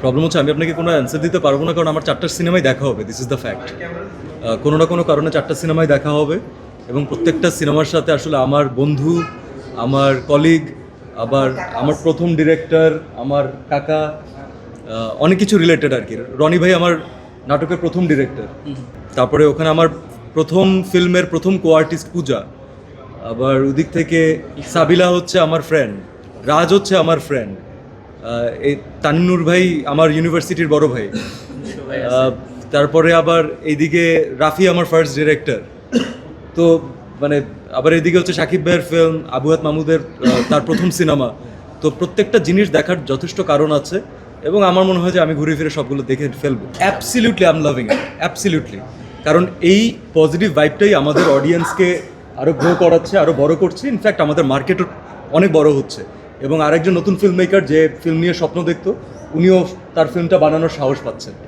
Problem হচ্ছে আমি আপনাকে কোনো অ্যান্সার দিতে পারবো না, কারণ আমার 4টা সিনেমাই দেখা হবে, দিস ইজ দ্য ফ্যাক্ট। কোনো না কোনো কারণে 4টা সিনেমাই দেখা হবে, এবং প্রত্যেকটা সিনেমার সাথে আসলে আমার বন্ধু, আমার কলিগ, আবার আমার প্রথম ডিরেক্টর, আমার কাকা, অনেক কিছু রিলেটেড আর কি। রনি ভাই আমার নাটকের প্রথম ডিরেক্টর, তারপরে ওখানে আমার প্রথম ফিল্মের প্রথম কো আর্টিস্ট পূজা, আবার ওদিক থেকে সাবিলা হচ্ছে আমার ফ্রেন্ড, রাজ হচ্ছে আমার ফ্রেন্ড, এই তান্নুর ভাই আমার ইউনিভার্সিটির বড় ভাই, তারপরে আবার এইদিকে রাফি আমার ফার্স্ট ডিরেক্টর। তো মানে আবার এদিকে হচ্ছে শাকিব ভাইয়ের ফিল্ম, আবুয়াত মাহমুদের তার প্রথম সিনেমা। তো প্রত্যেকটা জিনিস দেখার যথেষ্ট কারণ আছে, এবং আমার মনে হয় যে আমি ঘুরে ফিরে সবগুলো দেখে ফেলবো। Absolutely I am loving it, absolutely. কারণ এই পজিটিভ ভাইবটাই আমাদের অডিয়েন্সকে আরও গ্রো করাচ্ছে, আরও বড় করছে। ইনফ্যাক্ট আমাদের মার্কেটও অনেক বড় হচ্ছে, এবং আরেকজন নতুন ফিল্ম মেকার যে ফিল্ম নিয়ে স্বপ্ন দেখতো, উনিও তার ফিল্মটা বানানোর সাহস পাচ্ছেন।